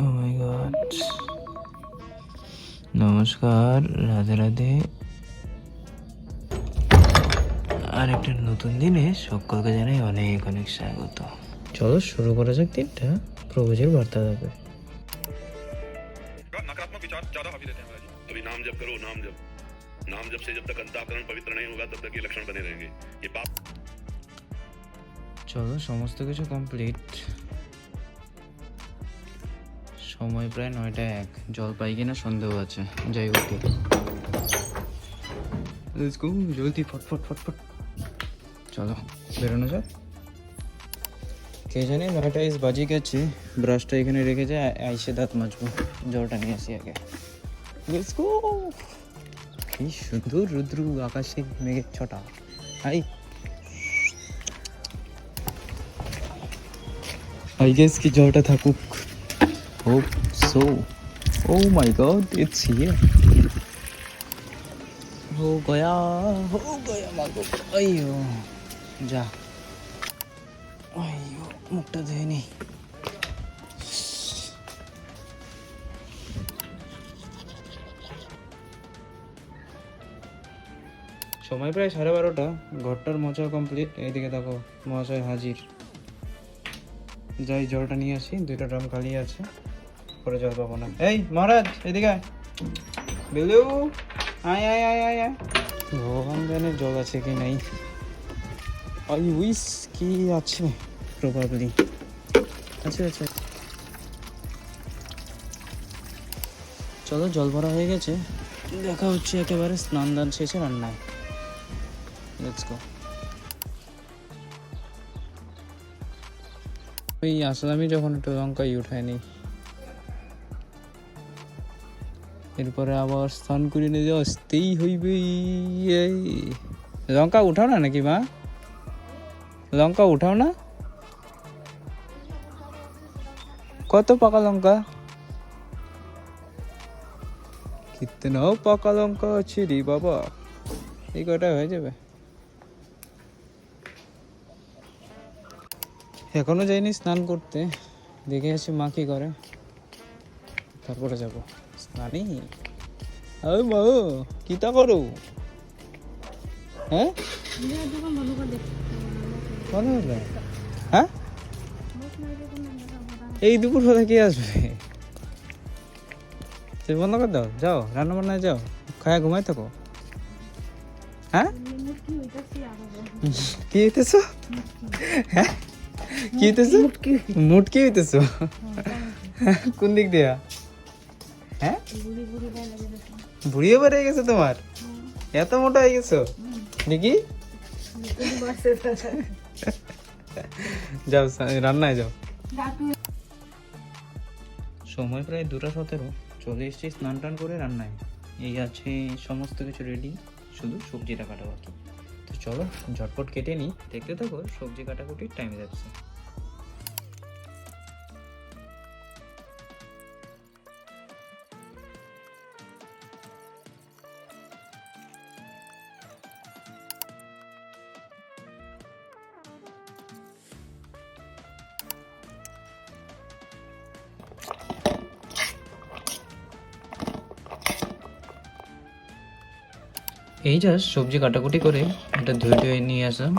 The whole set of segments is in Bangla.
ও মাই গড। নমস্কার, রাধে রাধে। আর একটা নতুন দিনে সকলকে জানাই অনেক অনেক স্বাগত। চলো শুরু করা যাক দিনটা প্রভুজির বার্তা দেবে। नकारात्मक विचार ज्यादा हावी रहते हैं महाराज जी। अभी नाम जप करो, नाम जप। नाम जप से जब तक अंतःकरण पवित्र नहीं होगा तब तक ये लक्षण बने रहेंगे। ये पाप। চলো সমস্ত কিছু কমপ্লিট। সময় প্রায় 9:01। জল পাই কিনা সন্দেহ আছে। যাই উঠি, লেটস গো, জলদি ফটফট ফটফট। চলো বেরোনো যাক। কে জানি 9:20 বাজে গেছে। ব্রাশটা এখানে রেখে যায়, আইসে দাঁত মাজবো। জলটা নিয়ে আসি আগে। Let's go. কি সুন্দর রুদ্র আকাশে মেঘের ছটা। হাই, I guess कि জলটা থাকুক। Hope so. Oh my god, it's here. हो गया मागो। अयो जा। अयो মুখটা ধুয়ে নি। সময় প্রায় 12:30। ঘরটার মোছা কমপ্লিট। এইদিকে দেখো মহাশয় হাজির। যাই জলটা নিয়ে আসি, 2টা ড্রাম খালি আছে, পরে জল পাবো না। এই মহারাজ এদিকে আয়। বিলু আয় আয় আয় আয় আয়। ভগবান জানে জল আছে কি নাই। আই উইস কি আছে, প্রবাবলি আচ্ছা আচ্ছা। চলো জল ভরা হয়ে গেছে, দেখা হচ্ছে একেবারে স্নান দান শেষে রান্নায়। Let's go. ওই আসলামই যখন একটু লঙ্কা উঠায়নি, এরপরে আবার স্নান করে নিয়ে আসতেই হইবে। এই লঙ্কা উঠাও না নাকি মা? লঙ্কা উঠাও না? কত পাকা লঙ্কা? কিতনাও পাকা লঙ্কা আছে রে বাবা। এই কটা হয়ে যাবে। এখনো যাইনি স্নান করতে, দেখে আসি মা কি করে, তারপরে যাবো স্নানে। ওই মা কিতা করো? হ্যাঁ মনে হলো, হ্যাঁ এই দুপুর বেলা কে আসবে? সে বন্ধ করে দাও, যাও রান্না বান্নায় যাও, খায়া ঘুমাই থাকো। হ্যাঁ কি হইতেছো? হ্যাঁ কি হইতেছো? মুটকি হইতেছো? কোন দিক দিয়া? হ্যাঁ বুড়িয়ে বেড়ে গেছে তোমার? এত মোটা হয়ে গেছো নাকি? যাও রান্নায় যাও। সময় প্রায় 2:17। চলে এসেছি স্নান টান করে রান্নায়। এই আছে সমস্ত কিছু রেডি, শুধু সবজিটা কাটা বাকি। তো চলো ঝটপট কেটে নিই, দেখতে থাকো সবজি কাটাকুটির টাইম যাচ্ছে। এই জাস্ট সবজি কাটাকুটি করে এটা ধুয়ে নিয়ে আসলাম।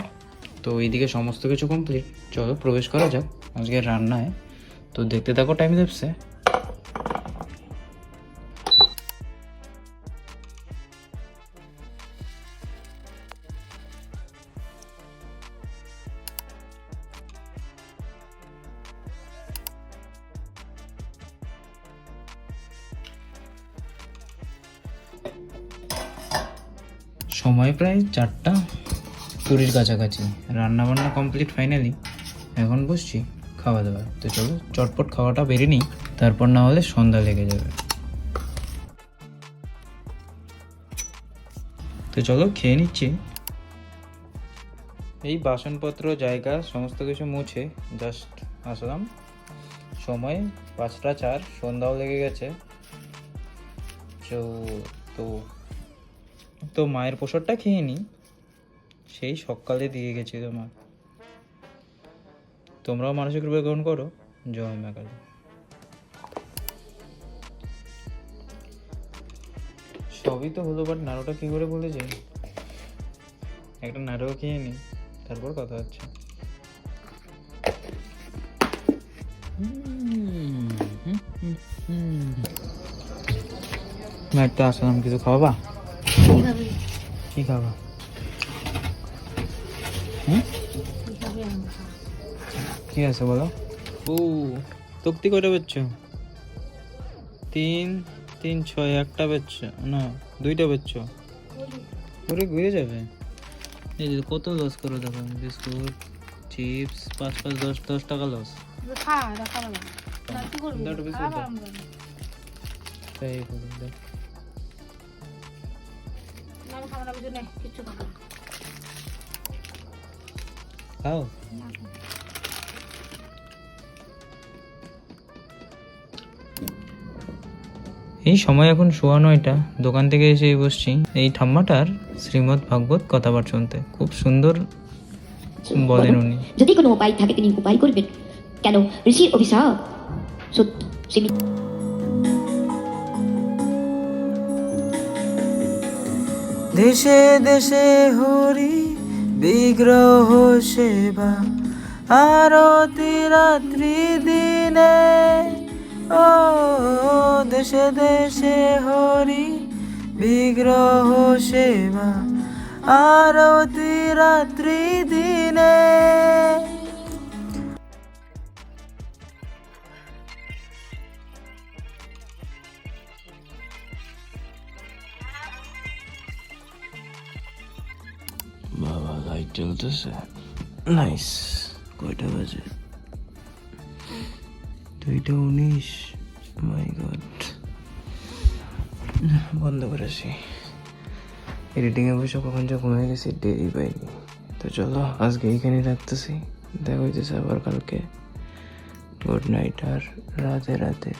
তো এইদিকে সমস্ত কিছু কমপ্লিট। চলো প্রবেশ করা যাক আজকে রান্নায়। তো দেখতে থাকো টাইম ল্যাপসে। সময় প্রায় 4:20 কাছাকাছি। রান্না বান্না কমপ্লিট ফাইনালি। এখন বসছি খাওয়া দাওয়া। তো চলো চটপট খাওয়াটা বেরিয়ে নিই, তারপর না হলে সন্ধ্যা লেগে যাবে। তো চলো খেয়ে নিচ্ছি। এই বাসনপত্র জায়গা সমস্ত কিছু মুছে জাস্ট আসলাম। সময় 5:04, সন্ধ্যাও লেগে গেছে। তো তো মায়ের প্রসাদটা খেয়ে নিই, সেই সকালে দিয়ে গেছি তোমার। তোমরাও মানসিক রূপে গ্রহণ করো। জয় মা কালী। সবই তো হলো, বাট নাড়ুটা কি করে বলে যাই? একটা নাড়ুও খেয়ে নি, তারপর কথা হচ্ছে। না একটু আসলাম, কিছু খাওয়াবা? কি খাবা? কি আছে বলো? ও তক্তি কয়টা বেচছো? 3 3 6 একটা বেচছো না, 2টা বেচছো? ঘুরে ঘুরে যাবে। এই যে কত লস করো দেখো, বিস্কুট চিপস 5 5 10 10 টাকা লস। তাই বলুন দেখ। খাও। এই সময় এখন 9:15, দোকান থেকে এসে বসছি এই ঠাম্মাটার শ্রীমদ্ ভাগবত কথাবার শুনতে। খুব সুন্দর বলেন উনি। যদি কোনো উপায় থাকে তিনি উপায় করবেন, কেন ঋষির অভিশাপ সত্য সীমিত। দেশে দেশে হরি বিগ্রহ সেবা, আরতি রাত্রি দিনে। ও দেশে দেশে হরি বিগ্রহ সেবা, আরতি রাত্রি দিনে। বাবা লাইট জ্বলতেছে, নাইস। কয়টা বাজে? 2:19। মাই গড, বন্ধ করেছি। এডিটিংয়ে বসে কখন যে ঘুমিয়ে গেছি, দেরি পাইনি। তো চলো আজকে এইখানে রাখতেছি, দেখা হইতেছে আবার কালকে। গুড নাইট আর রাধে রাধে।